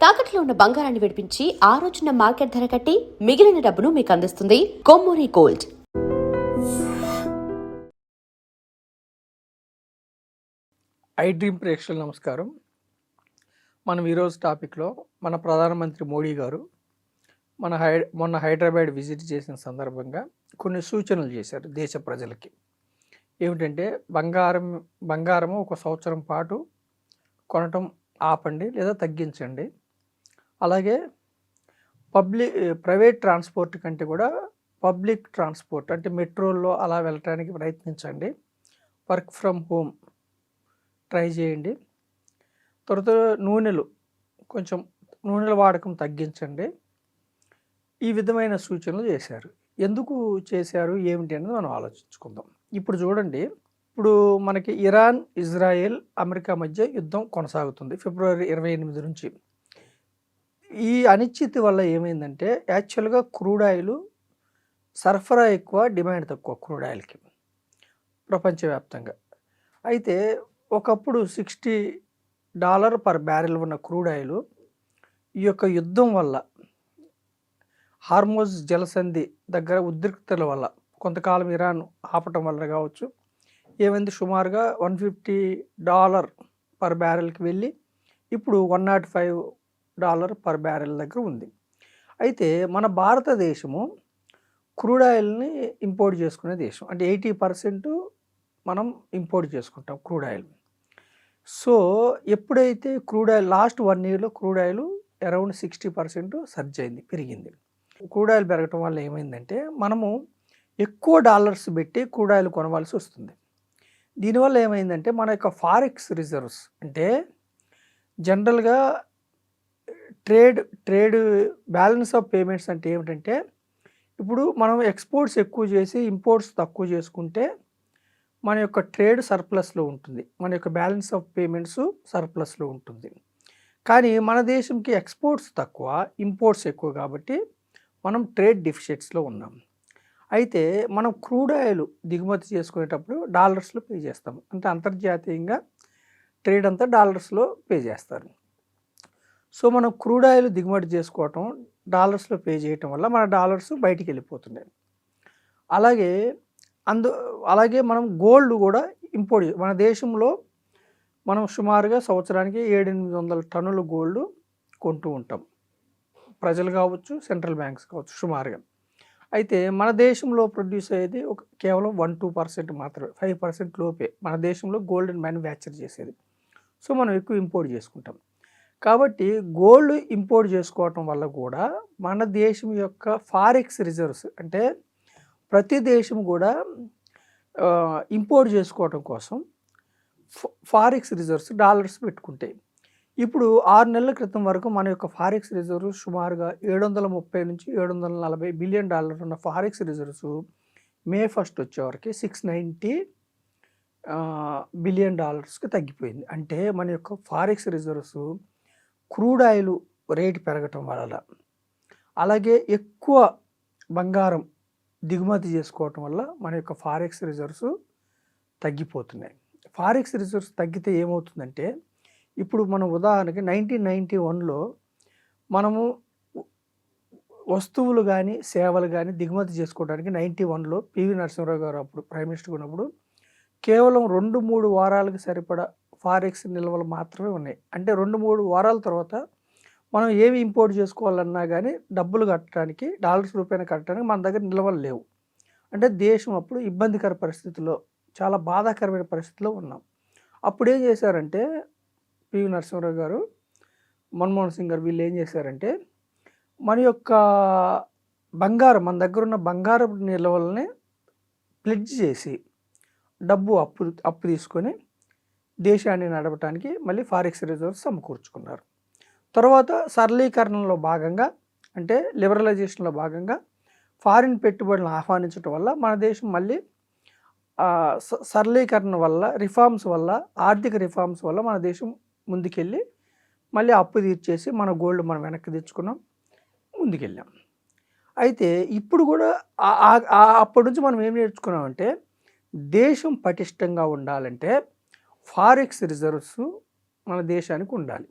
తాకట్లో ఉన్న బంగారాన్ని విడిపించి ఆ రోజున మార్కెట్ ధర కట్టి మిగిలిన డబ్బును మీకు అందిస్తుంది కొమ్మూరి గోల్డ్. ఐ డ్రీమ్ ప్రేక్షకులకు నమస్కారం. మనం ఈరోజు టాపిక్లో మన ప్రధానమంత్రి మోడీ గారు మొన్న హైదరాబాద్ విజిట్ చేసిన సందర్భంగా కొన్ని సూచనలు చేశారు దేశ ప్రజలకి. ఏమిటంటే బంగారము ఒక సంవత్సరం పాటు కొనటం ఆపండి లేదా తగ్గించండి. అలాగే ప్రైవేట్ ట్రాన్స్పోర్ట్ కంటే కూడా పబ్లిక్ ట్రాన్స్పోర్ట్ అంటే మెట్రోల్లో అలా వెళ్ళటానికి ప్రయత్నించండి. వర్క్ ఫ్రమ్ హోమ్ ట్రై చేయండి. తర్వాత నూనెల వాడకం తగ్గించండి. ఈ విధమైన సూచనలు చేశారు. ఎందుకు చేశారు ఏమిటి అనేది మనం ఆలోచించుకుందాం. ఇప్పుడు చూడండి, ఇప్పుడు మనకి ఇరాన్, ఇజ్రాయెల్, అమెరికా మధ్య యుద్ధం కొనసాగుతుంది ఫిబ్రవరి 28 నుంచి. ఈ అనిశ్చితి వల్ల ఏమైందంటే యాక్చువల్గా క్రూడ్ ఆయిల్ సరఫరా ఎక్కువ, డిమాండ్ తక్కువ క్రూడ్ ఆయిల్కి ప్రపంచవ్యాప్తంగా. అయితే ఒకప్పుడు $60 పర్ బ్యారెల్ ఉన్న క్రూడ్ ఆయిల్ ఈ యొక్క యుద్ధం వల్ల, హార్మోజ్ జలసంధి దగ్గర ఉద్రిక్తల వల్ల, కొంతకాలం ఇరాన్ ఆపటం వల్ల కావచ్చు, ఏమైంది సుమారుగా $150 పర్ బ్యారెల్కి వెళ్ళి ఇప్పుడు $105 పర్ బ్యారెల్ దగ్గర ఉంది. అయితే మన భారతదేశము క్రూడ్ ఆయిల్ని ఇంపోర్ట్ చేసుకునే దేశం. అంటే 80% మనం ఇంపోర్ట్ చేసుకుంటాం క్రూడ్ ఆయిల్. సో ఎప్పుడైతే క్రూడ్ ఆయిల్ లాస్ట్ 1 ఇయర్లో క్రూడ్ ఆయిల్ అరౌండ్ 60% సర్జ్ అయింది, పెరిగింది. క్రూడ్ ఆయిల్ పెరగటం వల్ల ఏమైందంటే మనము ఎక్కువ డాలర్స్ పెట్టి క్రూడ్ ఆయిల్ కొనవలసి వస్తుంది. దీనివల్ల ఏమైందంటే మన యొక్క ఫారెక్స్ రిజర్వ్స్, అంటే జనరల్గా ట్రేడ్ బ్యాలెన్స్ ఆఫ్ పేమెంట్స్ అంటే ఏమిటంటే, ఇప్పుడు మనం ఎక్స్పోర్ట్స్ ఎక్కువ చేసి ఇంపోర్ట్స్ తక్కువ చేసుకుంటే మన యొక్క ట్రేడ్ సర్ప్లస్లో ఉంటుంది, మన యొక్క బ్యాలెన్స్ ఆఫ్ పేమెంట్స్ సర్ప్లస్లో ఉంటుంది. కానీ మన దేశంకి ఎక్స్పోర్ట్స్ తక్కువ, ఇంపోర్ట్స్ ఎక్కువ కాబట్టి మనం ట్రేడ్ డిఫిషిట్స్లో ఉన్నాం. అయితే మనం క్రూడ్ ఆయిల్ దిగుమతి చేసుకునేటప్పుడు డాలర్స్లో పే చేస్తాం. అంటే అంతర్జాతీయంగా ట్రేడ్ అంతా డాలర్స్లో పే చేస్తారు. సో మనం క్రూడ్ ఆయిల్ దిగుమతి చేసుకోవటం, డాలర్స్లో పే చేయటం వల్ల మన డాలర్స్ బయటికి వెళ్ళిపోతున్నాయి. అలాగే మనం గోల్డ్ కూడా ఇంపోర్ట్, మన దేశంలో మనం సుమారుగా సంవత్సరానికి 700-800 టన్నుల గోల్డ్ కొంటూ ఉంటాం. ప్రజలు కావచ్చు, సెంట్రల్ బ్యాంక్స్ కావచ్చు సుమారుగా. అయితే మన దేశంలో ప్రొడ్యూస్ అయ్యేది కేవలం 1-2% మాత్రమే, 5% లోపే మన దేశంలో గోల్డ్ మ్యానుఫ్యాక్చర్ చేసేది. సో మనం ఎక్కువ ఇంపోర్ట్ చేసుకుంటాం. కాబట్టి గోల్డ్ ఇంపోర్ట్ చేసుకోవటం వల్ల కూడా మన దేశం యొక్క ఫారెక్స్ రిజర్వ్స్, అంటే ప్రతి దేశం కూడా ఇంపోర్ట్ చేసుకోవటం కోసం ఫారెక్స్ రిజర్వ్స్ డాలర్స్ పెట్టుకుంటాయి. ఇప్పుడు 6 నెలల క్రితం వరకు మన యొక్క ఫారెక్స్ రిజర్వ్స్ సుమారుగా $730-740 బిలియన్ ఉన్న ఫారెక్స్ రిజర్వ్స్ మే 1 వచ్చేవరకు $690 బిలియన్ తగ్గిపోయింది. అంటే మన యొక్క forex reserves crude oil rate పెరగటం వల్ల, అలాగే ఎక్కువ బంగారం దిగుమతి చేసుకోవటం వల్ల మన యొక్క ఫారెక్స్ రిజర్వ్స్ తగ్గిపోతున్నాయి. ఫారెక్స్ రిజర్వ్స్ తగ్గితే ఏమవుతుందంటే, ఇప్పుడు మనం ఉదాహరణకి 1991లో మనము వస్తువులు కానీ సేవలు కానీ దిగుమతి చేసుకోవడానికి 91లో పివి నరసింహరావు గారు అప్పుడు ప్రైమ్ మినిస్టర్ ఉన్నప్పుడు కేవలం 2-3 వారాలకు సరిపడా ఫారెక్స్ నిల్వలు మాత్రమే ఉన్నాయి. అంటే 2-3 వారాల తర్వాత మనం ఏమి ఇంపోర్ట్ చేసుకోవాలన్నా కానీ డబ్బులు కట్టడానికి, డాలర్స్ రూపాయన కట్టడానికి మన దగ్గర నిల్వలు లేవు. అంటే దేశం అప్పుడు ఇబ్బందికర పరిస్థితుల్లో, చాలా బాధాకరమైన పరిస్థితిలో ఉన్నాం. అప్పుడు ఏం చేశారంటే పివి నరసింహరావు గారు, మన్మోహన్ సింగ్ గారు, వీళ్ళు ఏం చేశారంటే మన యొక్క మన దగ్గర ఉన్న బంగారం నిల్వలని ప్లెడ్జ్ చేసి అప్పు తీసుకొని దేశాన్ని నడపడానికి మళ్ళీ ఫారెక్స్ రిజర్వ్స్ సమకూర్చుకున్నారు. తర్వాత సరళీకరణలో భాగంగా, అంటే లిబరలైజేషన్లో భాగంగా ఫారిన్ పెట్టుబడులను ఆహ్వానించడం వల్ల మన దేశం మళ్ళీ సరళీకరణ వల్ల, రిఫార్మ్స్ వల్ల, ఆర్థిక రిఫార్మ్స్ వల్ల మన దేశం ముందుకెళ్ళి మళ్ళీ అప్పు తీర్చేసి మన గోల్డ్ మనం వెనక్కి తెచ్చుకున్నాం, ముందుకెళ్ళాం. అయితే ఇప్పుడు కూడా అప్పటి నుంచి మనం ఏం నేర్చుకున్నామంటే, దేశం పటిష్టంగా ఉండాలంటే ఫారెక్స్ రిజర్వ్స్ మన దేశానికి ఉండాలి.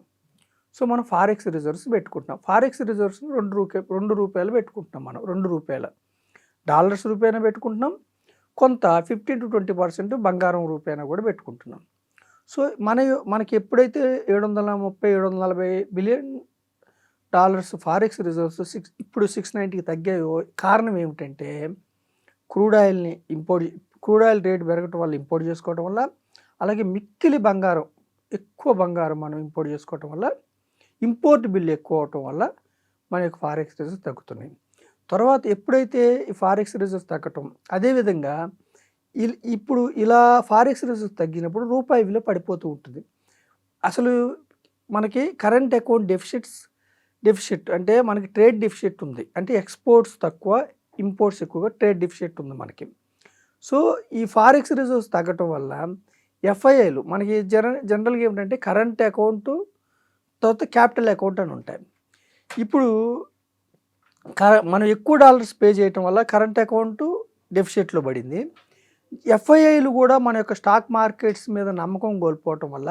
సో మనం ఫారెక్స్ రిజర్వ్స్ పెట్టుకుంటున్నాం. ఫారెక్స్ రిజర్వ్స్ని ₹2 పెట్టుకుంటున్నాం మనం. ₹2 డాలర్స్ రూపాయన పెట్టుకుంటున్నాం. కొంత 15-20% బంగారం రూపాయన కూడా పెట్టుకుంటున్నాం. సో మనకి ఎప్పుడైతే $730-740 బిలియన్ ఫారెక్స్ రిజర్వ్స్ ఇప్పుడు 690కి తగ్గాయో కారణం ఏమిటంటే క్రూడ్ ఆయిల్ రేట్ పెరగటం వల్ల ఇంపోర్ట్ చేసుకోవడం వల్ల, అలాగే మిక్కిలి ఎక్కువ బంగారం మనం ఇంపోర్ట్ చేసుకోవటం వల్ల, ఇంపోర్ట్ బిల్ ఎక్కువ అవటం వల్ల మన యొక్క ఫారెక్స్ రిజర్వ్స్ తగ్గుతున్నాయి. తర్వాత ఎప్పుడైతే ఈ ఫారెక్స్ రిజర్వ్స్ తగ్గటం, అదేవిధంగా ఇప్పుడు ఇలా ఫారెక్స్ రిజర్వ్స్ తగ్గినప్పుడు రూపాయి విలువ పడిపోతూ ఉంటుంది. అసలు మనకి కరెంట్ అకౌంట్ డెఫిసిట్ అంటే మనకి ట్రేడ్ డెఫిసిట్ ఉంది. అంటే ఎక్స్పోర్ట్స్ తక్కువ, ఇంపోర్ట్స్ ఎక్కువగా, ట్రేడ్ డెఫిసిట్ ఉంది మనకి. సో ఈ ఫారెక్స్ రిజర్వ్స్ తగ్గటం వల్ల ఎఫ్ఐఐలు మనకి జనరల్గా ఏమిటంటే కరెంట్ అకౌంట్ తర్వాత క్యాపిటల్ అకౌంట్ అని ఉంటాయి. ఇప్పుడు మనం ఎక్కువ డాలర్స్ పే చేయటం వల్ల కరెంట్ అకౌంట్ డెఫిసిట్లో పడింది. ఎఫ్ఐఐలు కూడా మన యొక్క స్టాక్ మార్కెట్స్ మీద నమ్మకం కోల్పోవటం వల్ల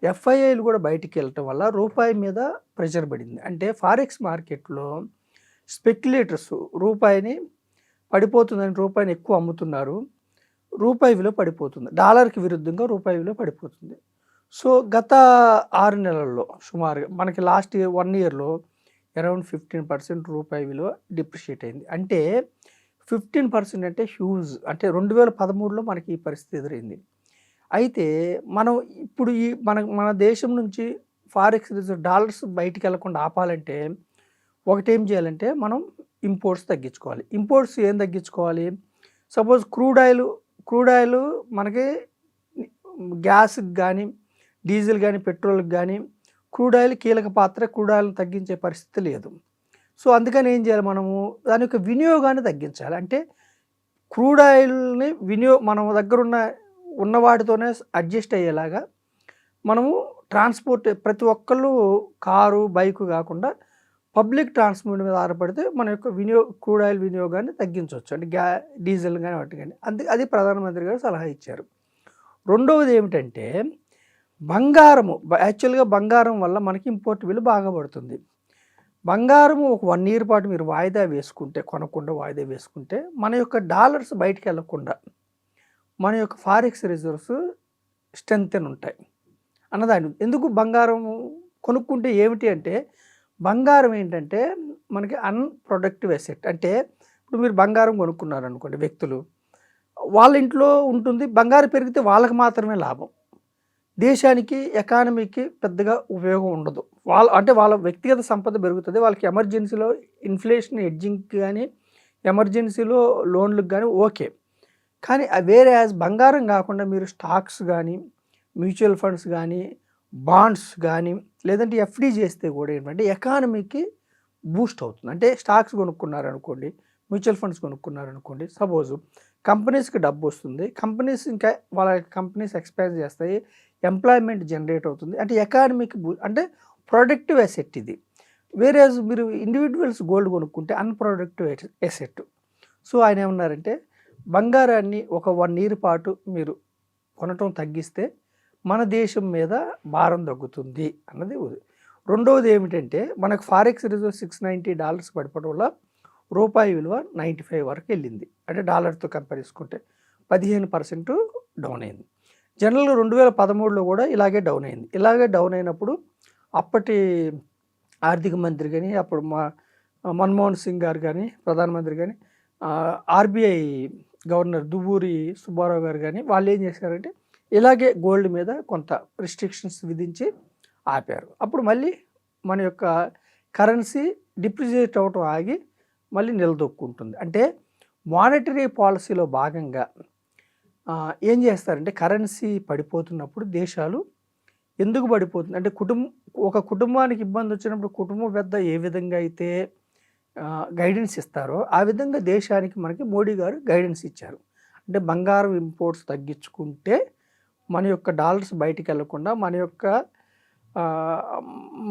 ఎఫ్ఐఐలు కూడా బయటికి వెళ్ళటం వల్ల రూపాయి మీద ప్రెషర్ పడింది. అంటే ఫారెక్స్ మార్కెట్లో స్పెక్యులేటర్స్ రూపాయిని ఎక్కువ అమ్ముతున్నారు. రూపాయి విలువ పడిపోతుంది. డాలర్కి విరుద్ధంగా రూపాయి విలువ పడిపోతుంది. సో గత 6 నెలల్లో సుమారుగా మనకి లాస్ట్ 1 ఇయర్లో అరౌండ్ 15% రూపాయి విలువ డిప్రిషియేట్ అయింది. అంటే 15% అంటే హ్యూజ్. అంటే 2013లో మనకి ఈ పరిస్థితి ఎదురైంది. అయితే మనం ఇప్పుడు మన దేశం నుంచి ఫారెక్స్ రిజర్వ్ డాలర్స్ బయటికి వెళ్లకుండా ఆపాలంటే ఒకటేం చేయాలంటే మనం ఇంపోర్ట్స్ తగ్గించుకోవాలి. ఇంపోర్ట్స్ ఏం తగ్గించుకోవాలి? సపోజ్ క్రూడ్ ఆయిల్ మనకి గ్యాస్కి కానీ, డీజిల్ కానీ, పెట్రోల్కి కానీ క్రూడ్ ఆయిల్ కీలక పాత్ర. క్రూడ్ ఆయిల్ని తగ్గించే పరిస్థితి లేదు. సో అందుకని ఏం చేయాలి? మనము దాని యొక్క వినియోగాన్ని తగ్గించాలి. అంటే క్రూడ్ ఆయిల్ని మన దగ్గర ఉన్న వాటితోనే అడ్జస్ట్ అయ్యేలాగా మనము ట్రాన్స్పోర్ట్ ప్రతి ఒక్కళ్ళు కారు, బైకు కాకుండా పబ్లిక్ ట్రాన్స్పోర్ట్ మీద ఆధారపడితే మన యొక్క క్రూడ్ ఆయిల్ వినియోగాన్ని తగ్గించవచ్చు. అంటే డీజిల్ కానీ వాటి కానీ. అది ప్రధానమంత్రి గారు సలహా ఇచ్చారు. రెండవది ఏమిటంటే యాక్చువల్గా బంగారం వల్ల మనకి ఇంపోర్ట్ బిల్లు బాగా పడుతుంది. బంగారం ఒక 1 ఇయర్ పాటు మీరు కొనకుండా వాయిదా వేసుకుంటే మన యొక్క డాలర్స్ బయటికి వెళ్ళకుండా మన యొక్క ఫారెక్స్ రిజర్వ్స్ స్ట్రెంగ్తెన్ ఉంటాయి అన్నదాన్ని. ఎందుకు బంగారం కొనుక్కుంటే ఏమిటి అంటే బంగారం ఏంటంటే మనకి అన్ప్రొడక్టివ్ అసెట్. అంటే ఇప్పుడు మీరు బంగారం కొనుక్కున్నారనుకోండి, వ్యక్తులు వాళ్ళ ఇంట్లో ఉంటుంది. బంగారం పెరిగితే వాళ్ళకి మాత్రమే లాభం, దేశానికి ఎకానమీకి పెద్దగా ఉపయోగం ఉండదు. వాళ్ళ వ్యక్తిగత సంపద పెరుగుతుంది. వాళ్ళకి ఎమర్జెన్సీలో ఇన్ఫ్లేషన్ హెడ్జింగ్కి కానీ, ఎమర్జెన్సీలో లోన్లకు కానీ ఓకే. కానీ వేరే బంగారం కాకుండా మీరు స్టాక్స్ కానీ, మ్యూచువల్ ఫండ్స్ కానీ, బాండ్స్ కానీ, లేదంటే ఎఫ్డి చేస్తే కూడా ఏంటంటే ఎకానమీకి బూస్ట్ అవుతుంది. అంటే స్టాక్స్ కొనుక్కున్నారనుకోండి, మ్యూచువల్ ఫండ్స్ కొనుక్కున్నారనుకోండి, సపోజు కంపెనీస్కి డబ్బు వస్తుంది. ఇంకా వాళ్ళ కంపెనీస్ ఎక్స్పాండ్ చేస్తాయి, ఎంప్లాయ్మెంట్ జనరేట్ అవుతుంది. అంటే ఎకానమీకి అంటే ప్రొడక్టివ్ అసెట్ ఇది. వేరే మీరు ఇండివిజువల్స్ గోల్డ్ కొనుక్కుంటే అన్ప్రొడక్టివ్ అసెట్. సో ఆయన ఏమన్నారంటే బంగారాన్ని ఒక 1 ఇయర్ పాటు మీరు కొనటం తగ్గిస్తే మన దేశం మీద భారం తగ్గుతుంది అన్నది. రెండవది ఏమిటంటే మనకు ఫారెక్స్ రిజర్వ్ $690 పడిపోవడం వల్ల రూపాయి విలువ 95 వరకు వెళ్ళింది. అంటే డాలర్తో కంపేర్ చేసుకుంటే 15% డౌన్ అయింది. జనరల్గా 2013లో కూడా ఇలాగే డౌన్ అయింది. ఇలాగే డౌన్ అయినప్పుడు అప్పటి ఆర్థిక మంత్రి కానీ, అప్పుడు మన్మోహన్ సింగ్ గారు కానీ, ప్రధానమంత్రి కానీ, ఆర్బీఐ గవర్నర్ దువ్వూరి సుబ్బారావు గారు కానీ వాళ్ళు ఏం చేశారంటే ఇలాగే గోల్డ్ మీద కొంత రిస్ట్రిక్షన్స్ విధించి ఆపారు. అప్పుడు మళ్ళీ మన యొక్క కరెన్సీ డిప్రిషియేట్ అవటం ఆగి మళ్ళీ నిలదొక్కుంటుంది. అంటే మానిటరీ పాలసీలో భాగంగా ఏం చేస్తారంటే కరెన్సీ పడిపోతున్నప్పుడు దేశాలు ఎందుకు పడిపోతుంది అంటే ఒక కుటుంబానికి ఇబ్బంది వచ్చినప్పుడు కుటుంబం పెద్ద ఏ విధంగా అయితే గైడెన్స్ ఇస్తారో ఆ విధంగా దేశానికి మనకి మోడీ గారు గైడెన్స్ ఇచ్చారు. అంటే బంగారం ఇంపోర్ట్స్ తగ్గించుకుంటే మన యొక్క డాలర్స్ బయటికి వెళ్లకుండా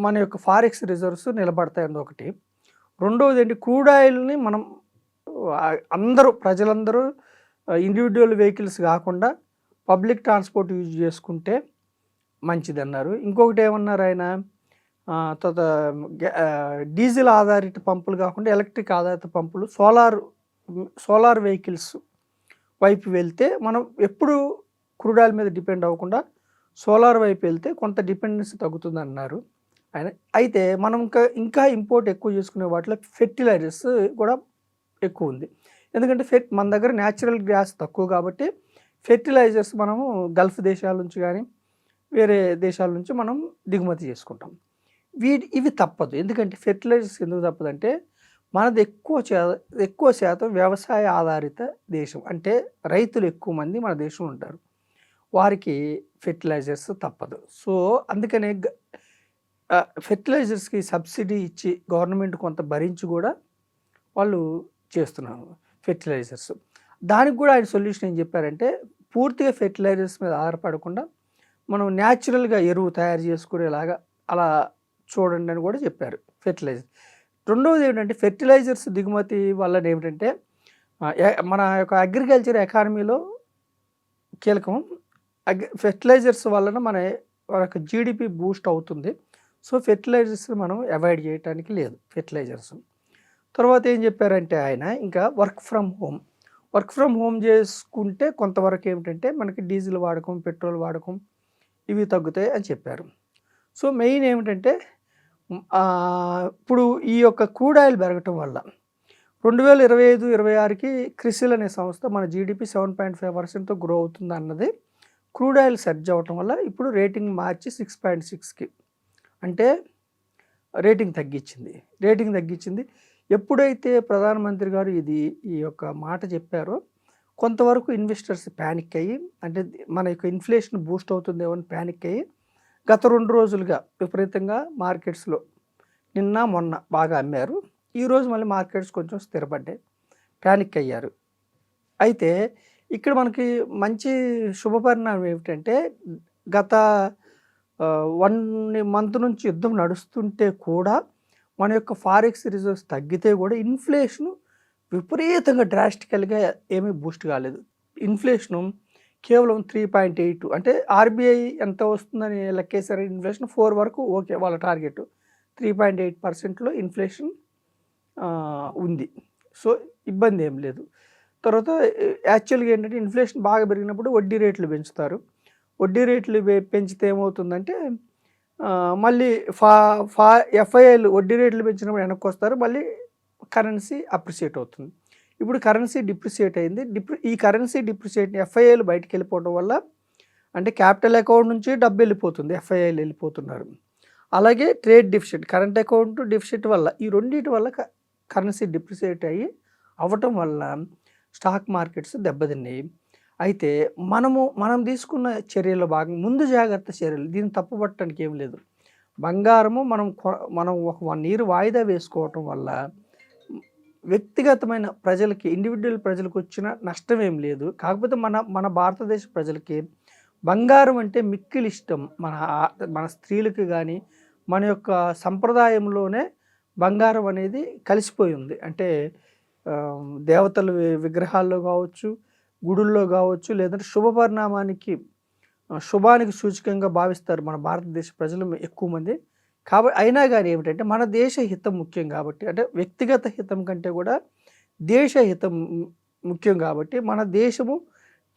మన యొక్క ఫారెక్స్ రిజర్వ్స్ నిలబడతాయని ఒకటి. రెండవది ఏంటి, క్రూడ్ ఆయిల్ని మనం ప్రజలందరూ ఇండివిజువల్ వెహికల్స్ కాకుండా పబ్లిక్ ట్రాన్స్పోర్ట్ యూజ్ చేసుకుంటే మంచిది అన్నారు. ఇంకొకటి ఏమన్నారు ఆయన, తర్వాత డీజిల్ ఆధారిత పంపులు కాకుండా ఎలక్ట్రిక్ ఆధారిత పంపులు, సోలార్ వెహికల్స్ వైపు వెళ్తే మనం ఎప్పుడు క్రూడ్ ఆయిల్ మీద డిపెండ్ అవ్వకుండా సోలార్ వైపు వెళ్తే కొంత డిపెండెన్సీ తగ్గుతుంది అన్నారు ఆయన. అయితే మనం ఇంకా ఇంపోర్ట్ ఎక్కువ చేసుకునే వాటిలో ఫెర్టిలైజర్స్ కూడా ఎక్కువ ఉంది. ఎందుకంటే మన దగ్గర న్యాచురల్ గ్యాస్ తక్కువ కాబట్టి ఫెర్టిలైజర్స్ మనము గల్ఫ్ దేశాల నుంచి కానీ వేరే దేశాల నుంచి మనం దిగుమతి చేసుకుంటాం. ఇవి తప్పదు. ఎందుకంటే ఫెర్టిలైజర్స్ ఎందుకు తప్పదంటే మనది ఎక్కువ శాతం వ్యవసాయ ఆధారిత దేశం. అంటే రైతులు ఎక్కువ మంది మన దేశంలో ఉంటారు. వారికి ఫెర్టిలైజర్స్ తప్పదు. సో అందుకనే ఫెర్టిలైజర్స్కి సబ్సిడీ ఇచ్చి గవర్నమెంట్ కొంత భరించి కూడా వాళ్ళు చేస్తున్నారు ఫెర్టిలైజర్స్. దానికి కూడా ఆయన సొల్యూషన్ ఏం చెప్పారంటే పూర్తిగా ఫెర్టిలైజర్స్ మీద ఆధారపడకుండా మనం న్యాచురల్గా ఎరువు తయారు చేసుకునేలాగా అలా చూడండి అని కూడా చెప్పారు ఫెర్టిలైజర్. రెండవది ఏమిటంటే ఫెర్టిలైజర్స్ దిగుమతి వల్ల ఏమిటంటే మన యొక్క అగ్రికల్చర్ ఎకానమీలో కీలకం. ఫెర్టిలైజర్స్ వలన మన యొక్క జీడిపి బూస్ట్ అవుతుంది. సో ఫెర్టిలైజర్స్ మనం అవాయిడ్ చేయడానికి లేదు ఫెర్టిలైజర్స్. తర్వాత ఏం చెప్పారంటే ఆయన ఇంకా వర్క్ ఫ్రమ్ హోమ్ చేసుకుంటే కొంతవరకు ఏమిటంటే మనకి డీజిల్ వాడకం, పెట్రోల్ వాడకం ఇవి తగ్గుతాయి అని చెప్పారు. సో మెయిన్ ఏమిటంటే ఇప్పుడు ఈ యొక్క క్రూడ్ ఆయిల్ పెరగటం వల్ల 2025-26కి క్రిసిల్ అనే సంస్థ మన జీడిపి 7.5%తో గ్రో అవుతుంది అన్నది క్రూడ్ ఆయిల్ సర్జ్ అవ్వటం వల్ల ఇప్పుడు రేటింగ్ మార్చి 6.6కి అంటే రేటింగ్ తగ్గించింది. ఎప్పుడైతే ప్రధానమంత్రి గారు ఈ యొక్క మాట చెప్పారో కొంతవరకు ఇన్వెస్టర్స్ ప్యానిక్ అయ్యి, అంటే మన యొక్క ఇన్ఫ్లేషన్ బూస్ట్ అవుతుందేమో అని ప్యానిక్ అయ్యి గత 2 రోజులుగా విపరీతంగా మార్కెట్స్లో నిన్న మొన్న బాగా అమ్మారు. ఈరోజు మళ్ళీ మార్కెట్స్ కొంచెం స్థిరపడ్డాయి, ప్యానిక్ అయ్యారు. అయితే ఇక్కడ మనకి మంచి శుభపరిణామం ఏమిటంటే గత 1 మంత్ నుంచి యుద్ధం నడుస్తుంటే కూడా మన యొక్క ఫారెక్స్ రిజర్వ్స్ తగ్గితే కూడా ఇన్ఫ్లేషను విపరీతంగా డ్రాస్టికల్గా ఏమీ బూస్ట్ కాలేదు. ఇన్ఫ్లేషను కేవలం 3.8, అంటే ఆర్బీఐ ఎంత వస్తుందని లెక్కేసారు ఇన్ఫ్లేషన్ 4 వరకు ఓకే, వాళ్ళ టార్గెట్ 3.8%లో ఇన్ఫ్లేషన్ ఉంది. సో ఇబ్బంది ఏం లేదు. తర్వాత యాక్చువల్గా ఏంటంటే ఇన్ఫ్లేషన్ బాగా పెరిగినప్పుడు వడ్డీ రేట్లు పెంచుతారు. వడ్డీ రేట్లు పెంచితే ఏమవుతుందంటే మళ్ళీ ఎఫ్ఐఐలు వడ్డీ రేట్లు పెంచినప్పుడు వెనక్కి వస్తారు, మళ్ళీ కరెన్సీ అప్రిషియేట్ అవుతుంది. ఇప్పుడు కరెన్సీ డిప్రిషియేట్ అయింది. ఈ కరెన్సీ డిప్రిషియేట్ ఎఫ్ఐఐలు బయటికి వెళ్ళిపోవడం వల్ల, అంటే క్యాపిటల్ అకౌంట్ నుంచి డబ్బు వెళ్ళిపోతుంది, ఎఫ్ఐఐలు వెళ్ళిపోతున్నారు. అలాగే trade deficit, current account deficit వల్ల, ఈ రెండింటి వల్ల కరెన్సీ డిప్రిషియేట్ అవ్వటం వల్ల స్టాక్ మార్కెట్స్ దెబ్బతిన్నాయి. అయితే మనం తీసుకున్న చర్యల్లో భాగంగా ముందు జాగ్రత్త చర్యలు, దీన్ని తప్పుపట్టడానికి ఏం లేదు. బంగారము మనం ఒక 1 year వాయిదా వేసుకోవటం వల్ల వ్యక్తిగతమైన ప్రజలకి, ఇండివిజువల్ ప్రజలకు వచ్చిన నష్టం ఏం లేదు. కాకపోతే మన భారతదేశ ప్రజలకి బంగారం అంటే మిక్కిలి ఇష్టం. మన స్త్రీలకు కానీ మన యొక్క సంప్రదాయంలోనే బంగారం అనేది కలిసిపోయి ఉంది. అంటే దేవతల విగ్రహాల్లో కావచ్చు, గుడుల్లో కావచ్చు, లేదంటే శుభానికి సూచకంగా భావిస్తారు మన భారతదేశ ప్రజలు ఎక్కువ మంది. కాబట్టి అయినా కానీ ఏమిటంటే మన దేశ హితం ముఖ్యం కాబట్టి, అంటే వ్యక్తిగత హితం కంటే కూడా దేశ హితం ముఖ్యం కాబట్టి మన దేశము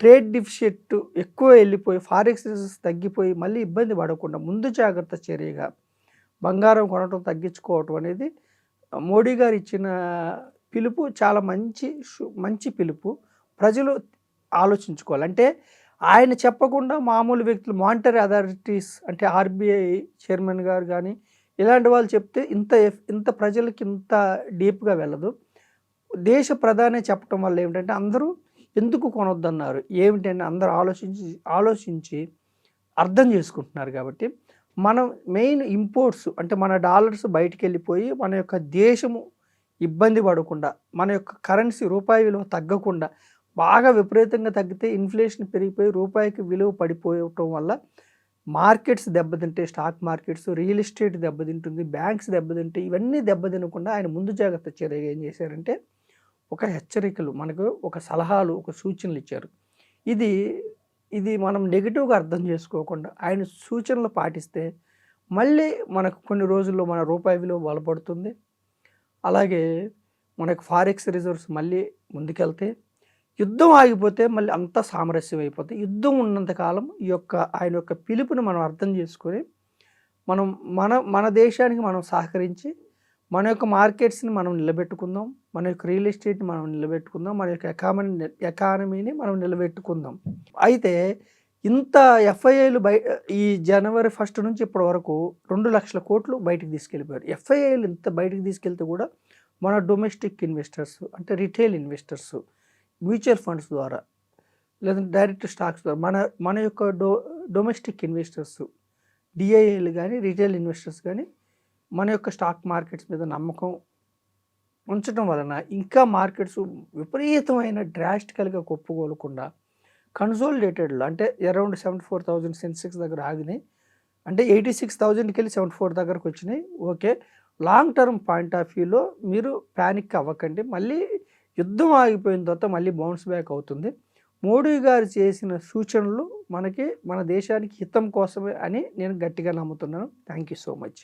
ట్రేడ్ డిఫిసిట్ ఎక్కువ వెళ్ళిపోయి ఫారెక్స్ రిజర్వ్స్ తగ్గిపోయి మళ్ళీ ఇబ్బంది పడకుండా ముందు జాగ్రత్త చర్యగా బంగారం కొనటం తగ్గించుకోవటం అనేది మోడీ గారు ఇచ్చిన పిలుపు చాలా మంచి పిలుపు. ప్రజలు ఆలోచించుకోవాలి. అంటే ఆయన చెప్పకుండా మామూలు వ్యక్తులు, మానిటరీ అథారిటీస్ అంటే ఆర్బీఐ చైర్మన్ గారు కానీ ఇలాంటి వాళ్ళు చెప్తే ఇంత ప్రజలకి ఇంత డీప్గా వెళ్ళదు. దేశ ప్రధాని చెప్పడం వల్ల ఏమిటంటే అందరూ ఎందుకు కొనొద్దన్నారు, ఏమిటని అందరూ ఆలోచించి అర్థం చేసుకుంటున్నారు. కాబట్టి మనం మెయిన్ ఇంపోర్ట్స్, అంటే మన డాలర్స్ బయటికి వెళ్ళిపోయి మన యొక్క దేశము ఇబ్బంది పడకుండా, మన యొక్క కరెన్సీ రూపాయి విలువ తగ్గకుండా, బాగా విపరీతంగా తగ్గితే ఇన్ఫ్లేషన్ పెరిగిపోయి రూపాయికి విలువ పడిపోవటం వల్ల మార్కెట్స్ దెబ్బతింటే, స్టాక్ మార్కెట్స్, రియల్ ఎస్టేట్ దెబ్బతింటుంది, బ్యాంక్స్ దెబ్బతింటాయి. ఇవన్నీ దెబ్బతినకుండా ఆయన ముందు జాగ్రత్త చర్యగా ఏం చేశారంటే ఒక హెచ్చరికలు, మనకు ఒక సలహాలు, ఒక సూచనలు ఇచ్చారు. ఇది మనం నెగిటివ్గా అర్థం చేసుకోకుండా ఆయన సూచనలు పాటిస్తే మళ్ళీ మనకు కొన్ని రోజుల్లో మన రూపాయి విలువ బలపడుతుంది. అలాగే మనకు ఫారెక్స్ రిజర్వ్స్ మళ్ళీ ముందుకెళ్తే, యుద్ధం ఆగిపోతే మళ్ళీ అంతా సామరస్యం అయిపోతుంది. యుద్ధం ఉన్నంత కాలం ఆయన యొక్క పిలుపుని మనం అర్థం చేసుకొని, మనం మన దేశానికి మనం సహకరించి, మన యొక్క మార్కెట్స్‌ని మనం నిలబెట్టుకుందాం. మన యొక్క రియల్ ఎస్టేట్‌ని మనం నిలబెట్టుకుందాం. మన యొక్క ఎకానమీని మనం నిలబెట్టుకుందాం. అయితే ఇంత ఎఫ్ఐఐలు ఈ జనవరి 1 నుంచి ఇప్పటి వరకు 2,00,000 కోట్లు బయటికి తీసుకెళ్ళిపోయారు. ఎఫ్ఐఐలు ఇంత బయటికి తీసుకెళ్తే కూడా మన డొమెస్టిక్ ఇన్వెస్టర్స్ అంటే రిటైల్ ఇన్వెస్టర్స్, మ్యూచువల్ ఫండ్స్ ద్వారా లేదంటే డైరెక్ట్ స్టాక్స్ ద్వారా మన యొక్క డొమెస్టిక్ ఇన్వెస్టర్స్, డిఐఏలు కానీ, రిటైల్ ఇన్వెస్టర్స్ కానీ మన యొక్క స్టాక్ మార్కెట్స్ మీద నమ్మకం ఉంచడం వలన ఇంకా మార్కెట్స్ విపరీతమైన డ్రాస్టికల్గా కొప్పుకోలకుండా కన్సోలిడేటెడ్లో అంటే అరౌండ్ 74,000 సెన్సెక్స్ దగ్గర ఆగినాయి. అంటే 86,000కి వెళ్ళి 74 దగ్గరకు వచ్చినాయి. Okay, long term point of వ్యూలో మీరు ప్యానిక్ అవ్వకండి. మళ్ళీ యుద్ధం ఆగిపోయిన తర్వాత మళ్ళీ బౌన్స్ బ్యాక్ అవుతుంది. మోడీ గారు చేసిన సూచనలు మన దేశానికి హితం కోసమే అని నేను గట్టిగా నమ్ముతున్నాను. Thank you so much.